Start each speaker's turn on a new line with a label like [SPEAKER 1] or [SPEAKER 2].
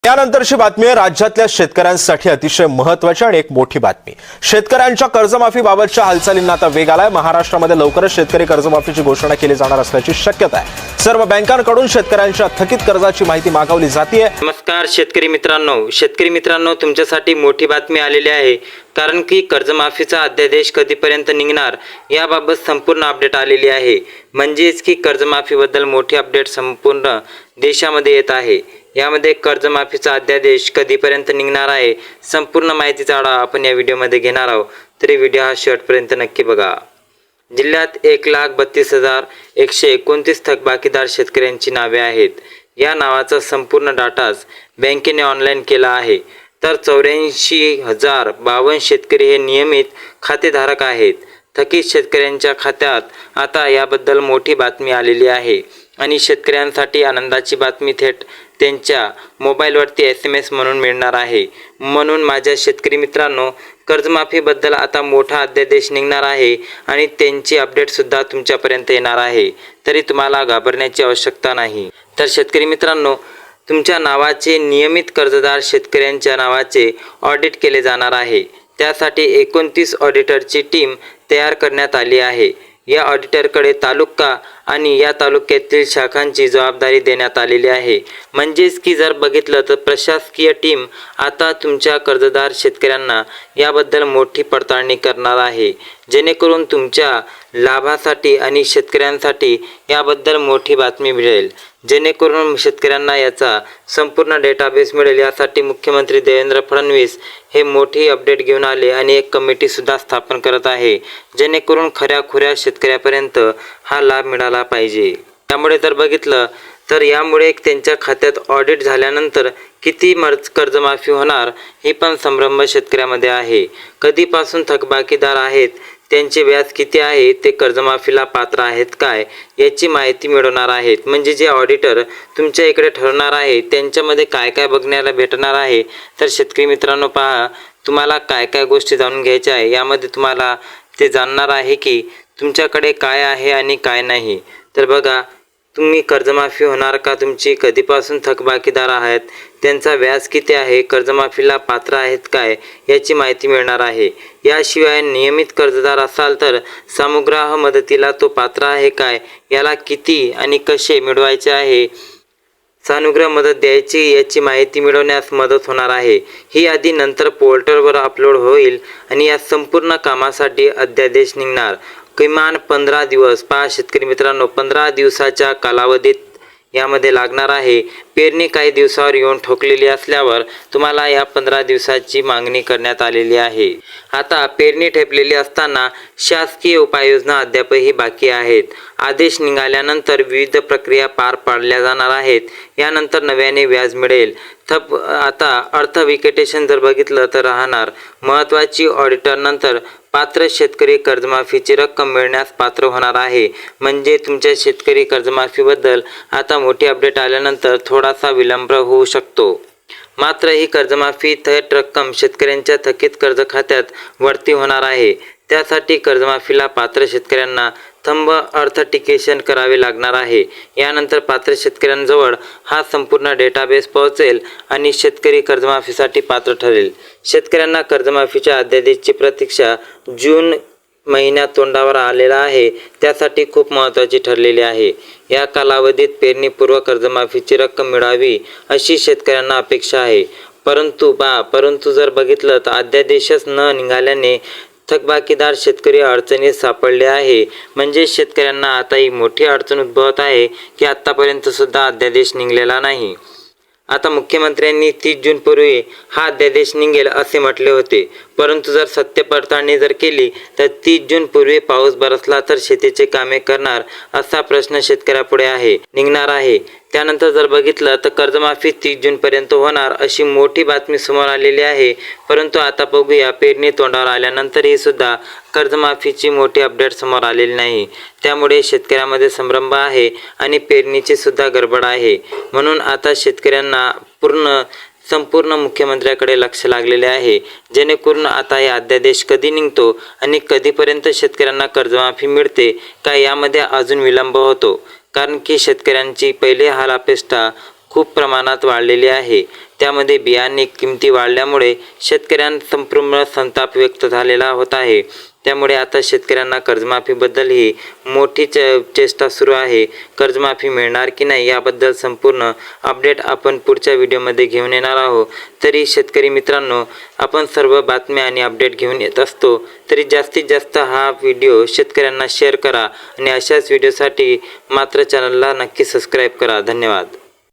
[SPEAKER 1] यानंतरची बातमी आहे राज्यातल्या शेतकऱ्यांसाठी अतिशय महत्त्वाची आणि एक मोठी बातमी। शेतकऱ्यांच्या कर्जमाफीबाबतच्या हालचालींना आता वेग आलाय। महाराष्ट्रामध्ये लवकरच शेतकरी कर्जमाफीची घोषणा केली जाणार असल्याची शक्यता आहे। सर्व बँकांकडून शेतकऱ्यांच्या थकीत कर्जाची माहिती मागवली जाते।
[SPEAKER 2] नमस्कार शेतकरी मित्रांनो, तुमच्यासाठी मोठी बातमी आलेली आहे। कारण की कर्जमाफीचा अध्यादेश कधीपर्यंत निघणार याबाबत संपूर्ण अपडेट आलेली आहे। म्हणजेच की कर्जमाफीबद्दल मोठी अपडेट संपूर्ण देशामध्ये येत आहे। यामध्ये कर्जमाफीचा अध्यादेश कधीपर्यंत निघणार आहे संपूर्ण माहितीचा आढावा आपण या व्हिडिओमध्ये घेणार आहोत। तरी व्हिडिओ हा शेवटपर्यंत नक्की बघा। जिल्ह्यात 1,32,129 थकबाकीदार शेतकऱ्यांची नावे आहेत। या नावाचा संपूर्ण डाटाच बँकेने ऑनलाईन केला आहे। तर 84,052 शेतकरी हे नियमित खातेधारक आहेत। थकीत शेतकऱ्यांच्या खात्यात आता याबद्दल मोठी बातमी आलेली आहे आणि शेतकऱ्यांसाठी आनंदाची बातमी थेट त्यांच्या मोबाईलवरती SMS म्हणून मिळणार आहे। म्हणून माझ्या शेतकरी मित्रांनो, कर्जमाफीबद्दल आता मोठा अध्यादेश निघणार आहे आणि त्यांची अपडेटसुद्धा तुमच्यापर्यंत येणार आहे। तरी तुम्हाला घाबरण्याची आवश्यकता नाही। तर शेतकरी मित्रांनो, तुमच्या नावाचे नियमित कर्जदार शेतकऱ्यांच्या नावाचे ऑडिट केले जाणार आहे। त्यासाठी 29 ऑडिटरची टीम तयार करण्यात आली आहे। या ऑडिटरकडे तालुका आणि या तालुक्यातील शाखांची जबाबदारी देण्यात आलेली आहे। म्हणजेच की जर बघितलं तर प्रशासकीय टीम आता तुमच्या कर्जदार शेतकऱ्यांना याबद्दल मोठी पडताळणी करणार आहे, जेणेकरून तुमच्या लाभासाठी आणि शेतकऱ्यांसाठी याबद्दल मोठी बातमी मिळेल, जेणेकरून शेतकऱ्यांना याचा संपूर्ण डेटाबेस मिळेल। यासाठी मुख्यमंत्री देवेंद्र फडणवीस हे मोठी अपडेट घेऊन आले आणि एक कमिटी सुद्धा स्थापन करत आहे, जेणेकरून खऱ्याखुऱ्या शेतकऱ्यापर्यंत हा लाभ मिळाला पाहिजे। त्यामुळे जर बघितलं तर यामुळे त्यांच्या खात्यात ऑडिट झाल्यानंतर किती कर्जमाफी होणार ही पण संभ्रम शेतकऱ्यामध्ये आहे। कधीपासून थकबाकीदार आहेत, त्यांचे व्याज किती आहे, ते कर्जमाफीला पात्र आहेत काय याची माहिती मिळवणार आहेत। म्हणजे जे ऑडिटर तुमच्या इकडे ठरवणार आहे त्यांच्यामध्ये काय काय बघण्याला भेटणार आहे। तर शेतकरी मित्रांनो पहा, तुम्हाला काय काय गोष्टी जाणून घ्यायच्या आहे। यामध्ये तुम्हाला ते जाणणार आहे की तुमच्याकडे काय आहे आणि काय नाही। तर बघा, तुम्ही कर्जमाफी होणार का तुमची, कधीपासून थकबाकीदार आहेत, त्यांचा व्याज किती आहे, कर्जमाफीला पात्र आहेत काय याची माहिती मिळणार आहे। याशिवाय नियमित कर्जदार असाल तर सामुग्रह मदतीला तो पात्र आहे काय, याला किती आणि कसे मिळवायचे आहे, सानुग्रह मदत द्यायची याची माहिती मिळवण्यास मदत होणार आहे। ही यादी नंतर पोर्टलवर अपलोड होईल आणि या संपूर्ण कामासाठी अध्यादेश निघणार किमान 15 दिवस। पहा शेतकरी मित्रांनो, 15 दिवसाच्या कालावधीत यामध्ये लागणार आहे। पेरणी काही दिवसावर येऊन ठोकलेली असल्यावर तुम्हाला या 15 दिवसाची मागणी करण्यात आलेली आहे। आता पेरणी ठेपलेली असताना शासकीय उपाययोजना अद्यापही बाकी आहेत। आदेश निघाल्यानंतर विविध प्रक्रिया पार पाडल्या जाणार आहेत। यानंतर नव्याने व्याज मिळेल। आता अर्थ विकेटेशन जर बघितलं तर राहणार महत्त्वाची ऑडिटर नंतर पात्र शेतकरी कर्जमाफीची रक्कम मिळण्यास पात्र होणार आहे। म्हणजे तुमच्या शेतकरी कर्जमाफीबद्दल आता मोठी अपडेट आल्यानंतर थोडासा विलंब होऊ शकतो। मात्र ही कर्जमाफी थेट रक्कम शेतकऱ्यांच्या थकीत कर्ज खात्यात वरती होणार आहे। त्यासाठी कर्जमाफीला पात्र शेतकऱ्यांना थंब ऑथेंटिकेशन करावे लागणार आहे। यानंतर पात्र शेतकऱ्यांजवळ हा संपूर्ण डेटाबेस पोहोचेल आणि शेतकरी कर्जमाफीसाठी पात्र ठरेल। शेतकऱ्यांना कर्जमाफीच्या अध्यादेशाची प्रतीक्षा जून महिन्यात तोंडावर आलेला आहे, त्यासाठी खूप महत्त्वाची ठरलेली आहे। या कालावधीत पेरणीपूर्व कर्जमाफीची रक्कम मिळावी अशी शेतकऱ्यांना अपेक्षा आहे। परंतु जर बघितलं तर अध्यादेशच न निघाल्याने थकबाकीदार शेतकरी अडचणीत सापडले आहे। म्हणजे शेतकऱ्यांना आता ही मोठी अडचण उद्भवत आहे की आतापर्यंत सुद्धा अध्यादेश निघालेला नाही। आता मुख्यमंत्र्यांनी 30 जून पूर्वी हा अध्यादेश निघेल असे म्हटले होते, परंतु जर सत्य पडताळणी जर केली तर 30 जून पूर्वी पाऊस बरसला तर शेतीचे कामे करणार असा प्रश्न शेतकऱ्यापुढे निघणार आहे। त्यानंतर जर बघितलं तर कर्जमाफी 30 जून पर्यंत होणार अशी मोठी बातमी समोर आलेली आहे। परंतु आता बघूया, पेरणी तोंडावर आल्यानंतरही सुद्धा कर्जमाफीची मोठी अपडेट समोर आलेली नाही। त्यामुळे शेतकऱ्यामध्ये संभ्रम आहे आणि पेरणीची सुद्धा गडबड आहे। म्हणून आता शेतकऱ्यांना संपूर्ण मुख्यमंत्र्याकडे लक्ष लागलेले आहे, जेणेकरून आता हे अध्यादेश कधी निघतो आणि कधीपर्यंत शेतकऱ्यांना कर्जमाफी मिळते का यामध्ये अजून विलंब होतो। कारण की शेतकऱ्यांची पहिले हाल अपेष्टा खूप प्रमाणात वाढलेली आहे। त्यामध्ये बियाणे किमती वाढल्यामुळे शेतकऱ्यांना संपूर्ण संताप व्यक्त झालेला होत आहे. त्यामुळे आता शेतकऱ्यांना कर्जमाफीबद्दलही मोठी चेष्टा सुरू आहे. कर्जमाफी मिळणार की नाही याबद्दल संपूर्ण अपडेट आपण पुढच्या व्हिडिओमध्ये घेऊन येणार आहोत. तरी शेतकरी मित्रांनो, आपण सर्व बातम्या आणि अपडेट घेऊन येत असतो, तरी जास्तीत जास्त हा व्हिडिओ शेतकऱ्यांना शेअर करा आणि अशाच व्हिडिओसाठी मात्र चॅनलला नक्की सबस्क्राईब करा. धन्यवाद.